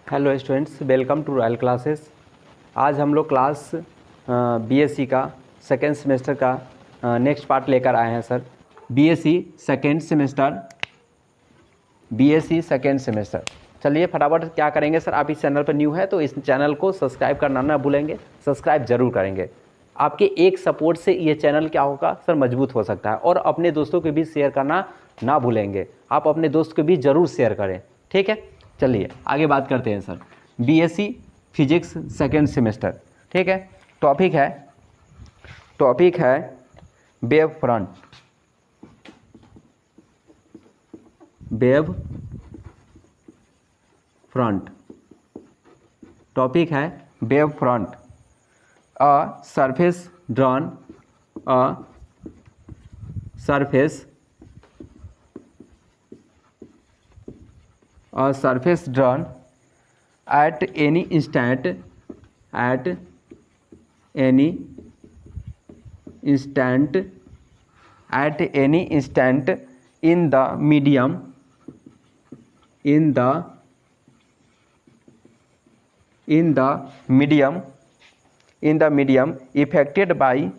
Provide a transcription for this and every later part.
Hello students, welcome to Royal Classes. आज हम लोग क्लास बीएससी का सेकेंड सेमेस्टर का नेक्स्ट पार्ट लेकर आए हैं सर। BSc second semester. चलिए फटाफट क्या करेंगे सर, आप इस चैनल पर न्यू है तो इस चैनल को सब्सक्राइब करना ना भूलेंगे, सब्सक्राइब जरूर करेंगे। आपके एक सपोर्ट से ये चैनल क्या होगा सर, मजबूत हो सकता है। और अपने दोस्तों के बीच शेयर करना ना भूलेंगे, आप अपने दोस्त के बीच ज़रूर शेयर करें, ठीक है। चलिए आगे बात करते हैं sir. BSc physics second semester, ठीक है। टॉपिक है वेव फ्रंट। टॉपिक है wave front. A surface drawn at any instant in the medium affected by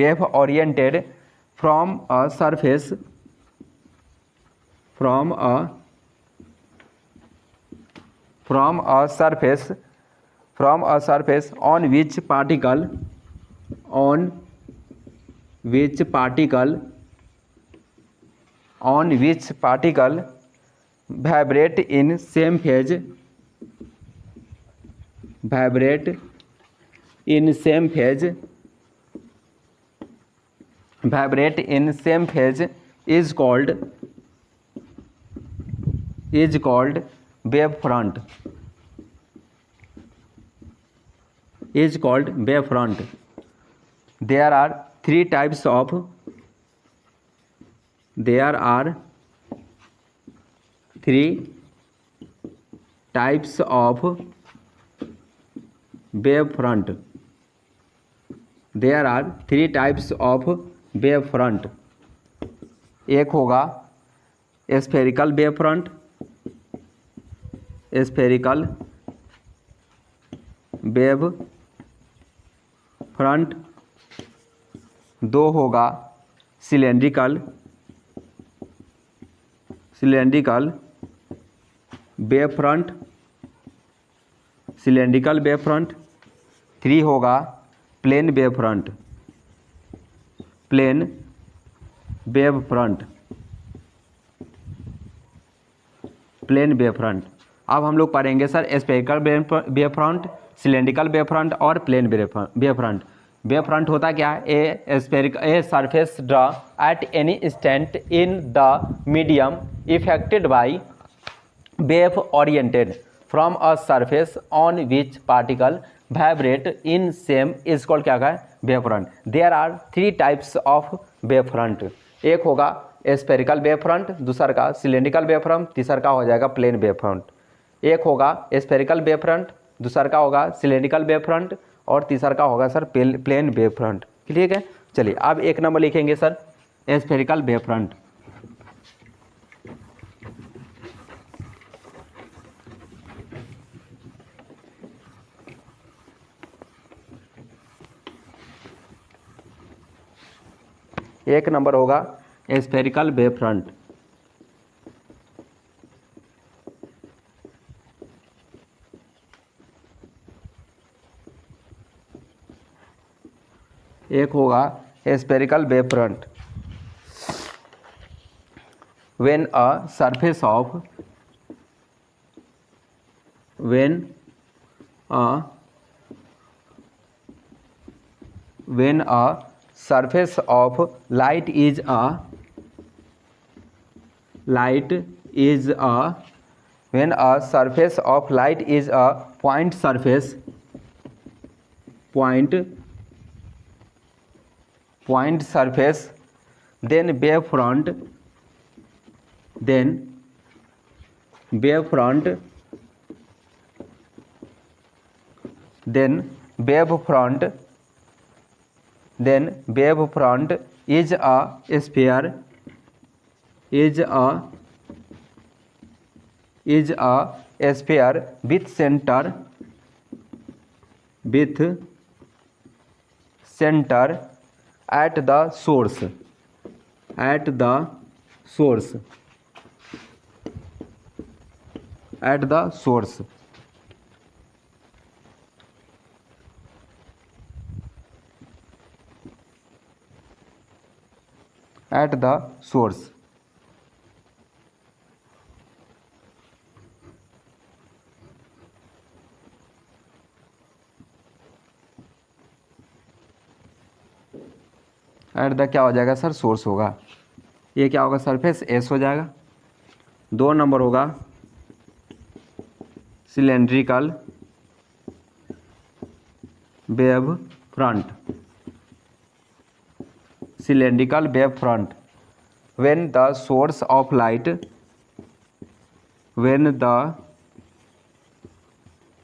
wave oriented from a surface on which particle vibrate in same phase is called wave front. There are three types of wave front. एक होगा spherical wave front, दो होगा cylindrical wave front, three होगा plane wave front. अब हम लोग पढ़ेंगे sir spherical wave front, cylindrical wave front और plane wave front. Wave front होता क्या है? A surface draw at any instant in the medium affected by wave oriented from a surface on which particle vibrate in same is called क्या है? Wave front. There are three types of wave front. एक होगा spherical wave front, दूसरा का cylindrical wave front, तीसरा का हो जाएगा प्लेन वेव फ्रंट। एक होगा स्फेरिकल वेव फ्रंट, दूसरा का होगा सिलेंड्रिकल वेव फ्रंट और तीसरा का होगा सर प्लेन वेव फ्रंट। ठीक है, चलिए अब एक नंबर लिखेंगे सर स्फेरिकल वेव फ्रंट। एक नंबर होगा स्फेरिकल वेव फ्रंट। एक होगा spherical wave front when a surface of light is a point surface then wave front wave front, then wave front is a sphere, with center at the source, at the source, at the source, at the source. At the क्या हो जाएगा sir, source होगा। ये क्या होगा, surface S हो जाएगा। 2 number होगा cylindrical wave front, cylindrical wave front when the source of light, when the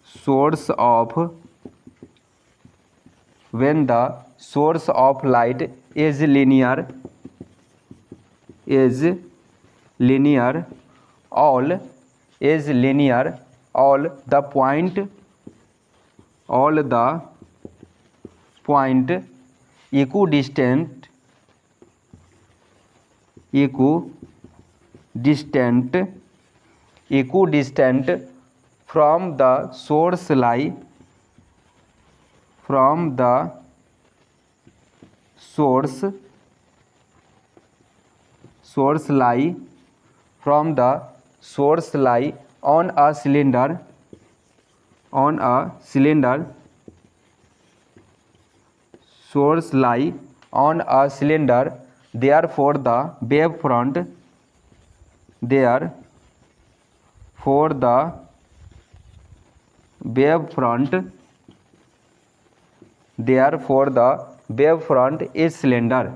source of light is linear, all the point equidistant from the source lie, on a cylinder, therefore the wave front is cylinder,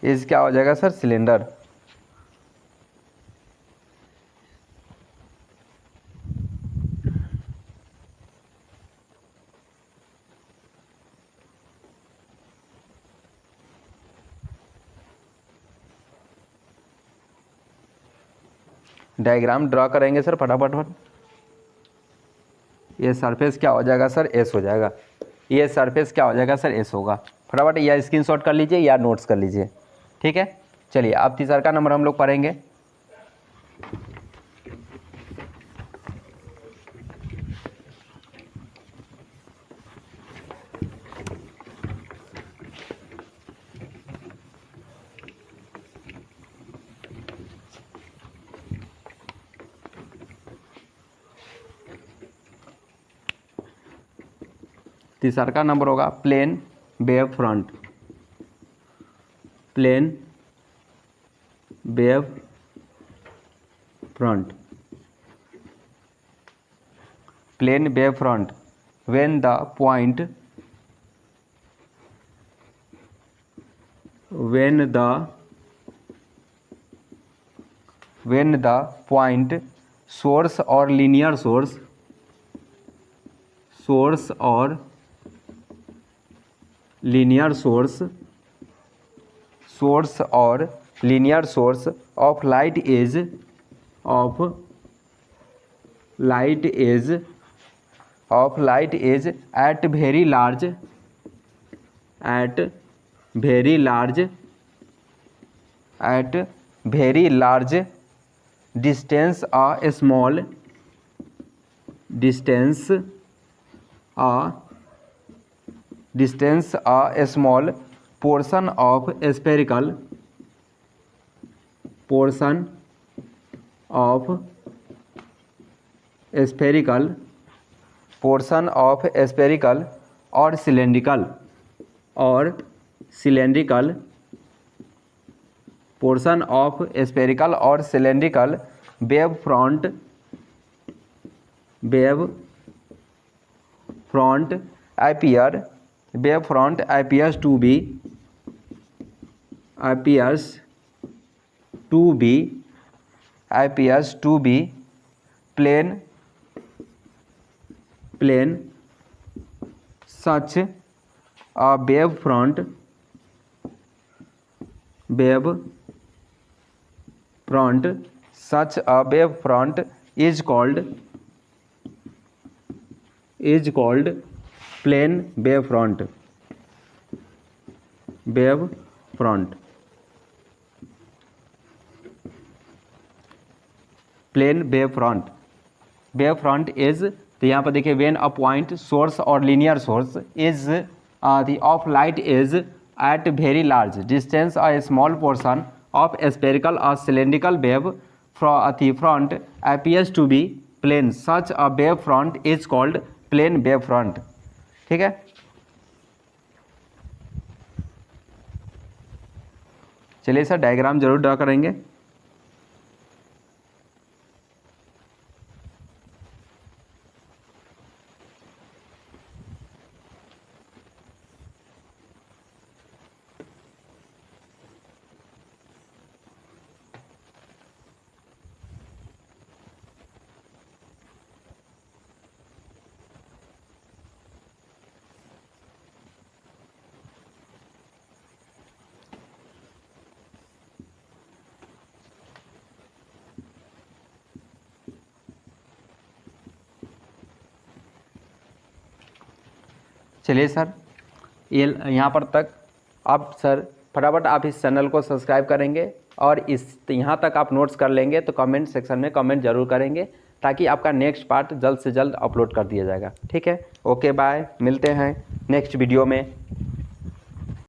is क्या हो जाएगा sir, cylinder. Diagram draw करेंगे sir फटाफट। ये surface क्या हो जाएगा sir, S हो जाएगा। ये सरफेस क्या हो जाएगा सर, एस होगा। फटाफट या स्क्रीनशॉट कर लीजिए या नोट्स कर लीजिए, ठीक है। चलिए अब तीसरा का नंबर हम लोग पढ़ेंगे। तीसरा का नंबर होगा plane wave front, plane wave front, plane wave front when the point source or linear source of light is at very large distance, a small portion of spherical or cylindrical portion of spherical और cylindrical wave front appears to be plane. Such a wave front is called plane wave front. Plane wave front is, तो यहाँ पर देखिए when a point source और linear source is the of light is at very large distance a small portion of spherical और cylindrical wave front appears to be plane. Such a wave front is called plane wave front. ठीक है, चलिए sir diagram जरूर draw करेंगे। चलिए sir ये यहाँ पर तक आप सर फटाफट आप इस चैनल को सब्सक्राइब करेंगे और इस यहाँ तक आप नोट्स कर लेंगे तो कमेंट सेक्शन में कमेंट जरूर करेंगे ताकि आपका नेक्स्ट पार्ट जल्द से जल्द अपलोड कर दिया जाएगा। ठीक है, ओके बाय, मिलते हैं नेक्स्ट वीडियो में।